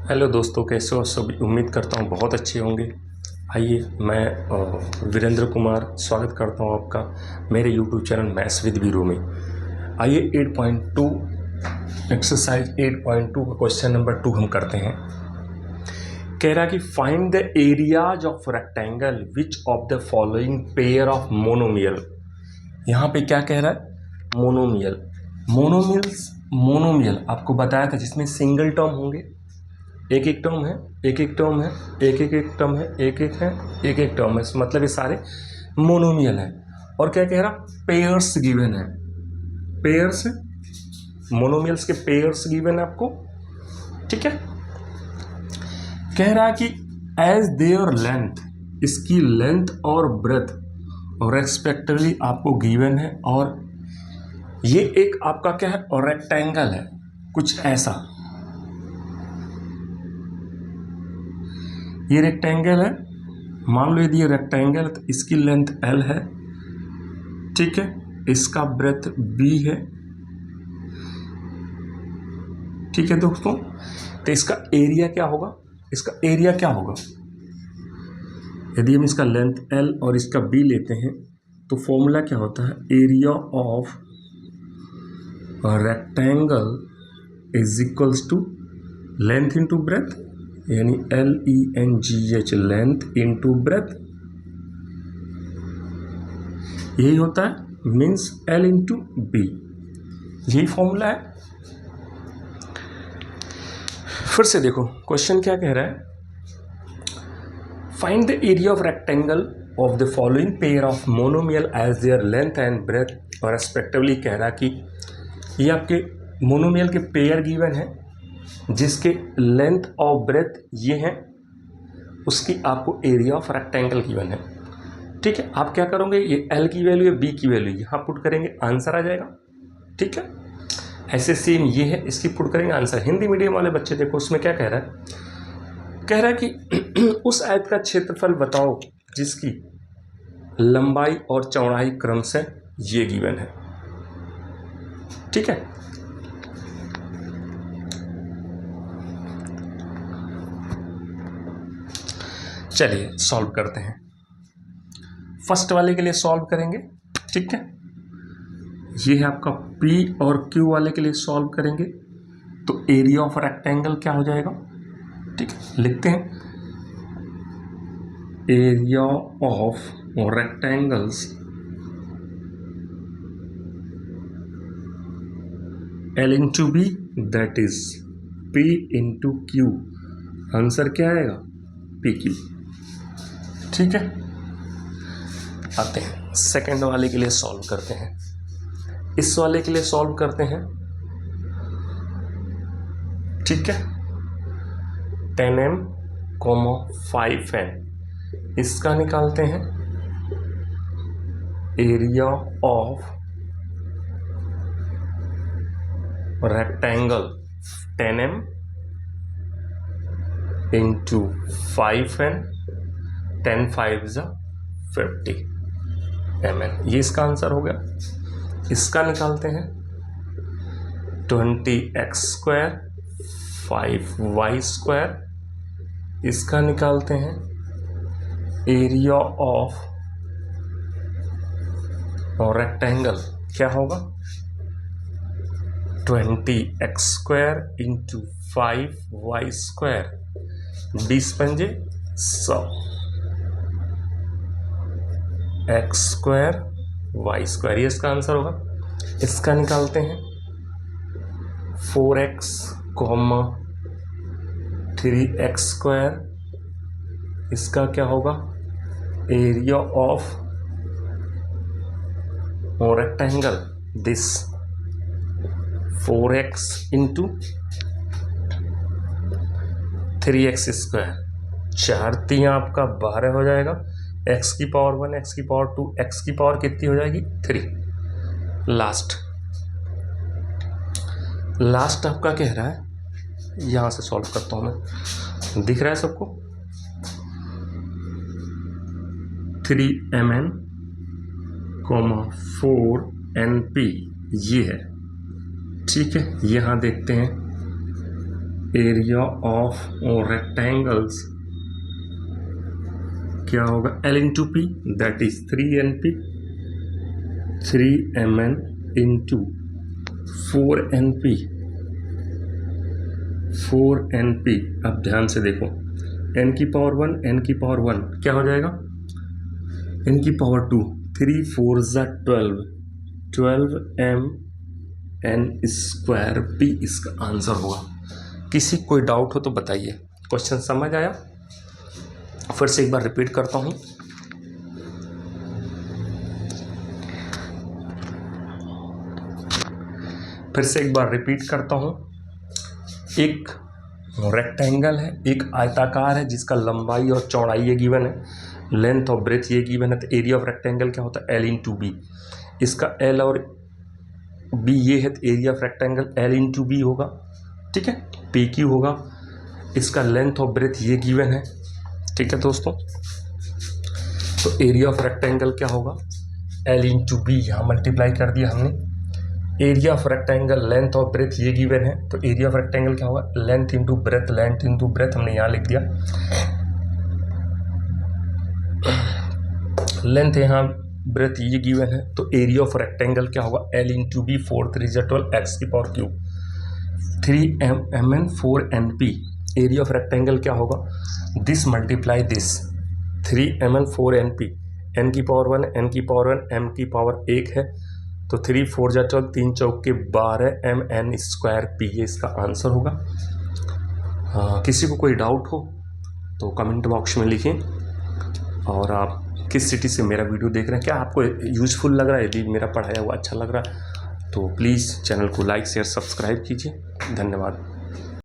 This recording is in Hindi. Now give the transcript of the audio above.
हेलो दोस्तों, कैसे हो सभी। उम्मीद करता हूँ बहुत अच्छे होंगे। आइए, मैं वीरेंद्र कुमार स्वागत करता हूँ आपका मेरे YouTube channel maths with Veeru में। आइए 8.2 एक्सरसाइज 8.2 का क्वेश्चन नंबर 2 हम करते हैं। कह रहा कि find the areas of rectangle which of the following pair of monomial. यहाँ पे क्या कह रहा है? मोनोमियल। मोनोमियल आपको बताया था जिसमें सिंगल टर्म होंगे, एक एक टर्म है, एक एक टर्म है, एक एक टर्म है, एक एक है, एक एक टर्म है, मतलब ये सारे मोनोमियल हैं। और क्या कह रहा? पेयर्स गिवन है। पेयर्स, मोनोमियल्स के पेयर्स गिवन है आपको, ठीक है। कह रहा कि एज देयर लेंथ, इसकी लेंथ और ब्रेथ और रेस्पेक्टिवली आपको गिवन है। और ये एक आपका क्या है? और रेक्टेंगल है कुछ ऐसा। ये रेक्टेंगल है, मान लो यदि ये रेक्टेंगल है तो इसकी लेंथ L है, ठीक है, इसका ब्रेथ B है, ठीक है दोस्तों। तो इसका एरिया क्या होगा? इसका एरिया क्या होगा? यदि हम इसका लेंथ L और इसका B लेते हैं तो फॉर्मूला क्या होता है? Area of rectangle is equals to length into breadth, यानी LENGH, लेंथ इंटू ब्रेथ। यही होता है, मीन्स L इंटू B, यही फॉर्मूला है। फिर से देखो क्वेश्चन क्या कह रहा है। Find the area of rectangle of the following pair of monomial as their length and breadth और रेस्पेक्टिवली। कह रहा कि ये आपके मोनोमियल के पेयर गिवन है जिसके लेंथ और ब्रेथ ये हैं, उसकी आपको एरिया ऑफ रेक्टेंगल गिवन है, ठीक है। आप क्या करोगे? ये L की वैल्यू है, B की वैल्यू यहाँ पुट करेंगे, आंसर आ जाएगा, ठीक है। ऐसे सेम ये है, इसकी पुट करेंगे, आंसर। हिंदी मीडियम वाले बच्चे देखो उसमें क्या कह रहा है। कह रहा है कि उस आयत का क्षेत्रफल बताओ जिसकी लंबाई और चौड़ाई क्रम से ये गिवन है, ठीक है। चलिए सॉल्व करते हैं। फर्स्ट वाले के लिए सॉल्व करेंगे, ठीक है। ये है आपका P और Q वाले के लिए सॉल्व करेंगे तो एरिया ऑफ रेक्टेंगल क्या हो जाएगा, ठीक है। लिखते हैं area of rectangles L into B, that is P into Q। Answer क्या आएगा? PQ, ठीक है। आते हैं सेकेंड वाले के लिए सॉल्व करते हैं। इस वाले के लिए सॉल्व करते हैं, ठीक है। 10m, 5n, इसका निकालते हैं area of rectangle 10m into 5n, 10 5 50 mn, ये इसका आंसर हो गया। इसका निकालते हैं 20x², 5y², इसका निकालते हैं एरिया ऑफ रेक्टेंगल क्या होगा? 20x² इंटू 5y², 20 पंजे 100, x² y², ये इसका आंसर होगा। इसका निकालते हैं 4x, 3x², इसका क्या होगा? Area of rectangle this 4x into 3x², 4 3 आपका 12 हो जाएगा, x की पावर 1, x की पावर 2, x की पावर कितनी हो जाएगी? 3। लास्ट आपका कह रहा है, यहाँ से सॉल्व करता हूँ मैं, दिख रहा है सबको? 3mn, 4np, ये है, ठीक है। यहाँ देखते हैं एरिया ऑफ रेक्टेंगल्स क्या होगा, L into P, that is 3NP, 3Mn into 4NP, 4NP। अब ध्यान से देखो, n की पावर 1, n की पावर 1 क्या हो जाएगा, n की पावर 2, 3 4 ज़ा 12, 12M n स्क्वायर p इसका आंसर होगा। किसी कोई डाउट हो तो बताइए। क्वेश्चन समझ आया? फिर से एक बार रिपीट करता हूँ। एक रेक्टेंगल है, एक आयताकार है जिसका लंबाई और चौड़ाई ये गिवन है, लेंथ और ब्रेथ ये गिवन है। तो एरिया ऑफ रेक्टेंगल क्या होता है, L इंटू बी। इसका L और B ये है, तो area of rectangle L into B होगा, ठीक है, PQ होगा। इसका लेंथ और ब्रेथ ये गिवन है, ठीक है दोस्तों। तो एरिया ऑफ रेक्टेंगल क्या होगा, L इंटू बी, यहाँ मल्टीप्लाई कर दिया हमने। एरिया ऑफ रेक्टेंगल लेंथ और ब्रेथ ये गिवन है, तो एरिया ऑफ रेक्टेंगल क्या होगा, length into breath, length into breath हमने यहाँ लिख दिया। लेंथ यहाँ, ब्रेथ ये गिवन है, तो एरिया ऑफ रेक्टेंगल क्या होगा, L इंटू बी, 4 3 ज़ा 12 x की power cube, 3Mn 4NP। Area of rectangle क्या होगा, this multiply this, 3Mn 4NP, n की पावर 1, n की पावर 1, m की पावर 1 है, तो 3 4 ज़ा 12, 3 चौके 12, Mn स्क्वायर p, ये इसका आंसर होगा। किसी को कोई डाउट हो तो कमेंट बॉक्स में लिखें। और आप किस सिटी से मेरा वीडियो देख रहे हैं, क्या आपको यूज़फुल लग रहा है, यदि मेरा पढ़ाया हुआ अच्छा लग रहा है तो प्लीज़ चैनल को लाइक शेयर सब्सक्राइब कीजिए। धन्यवाद।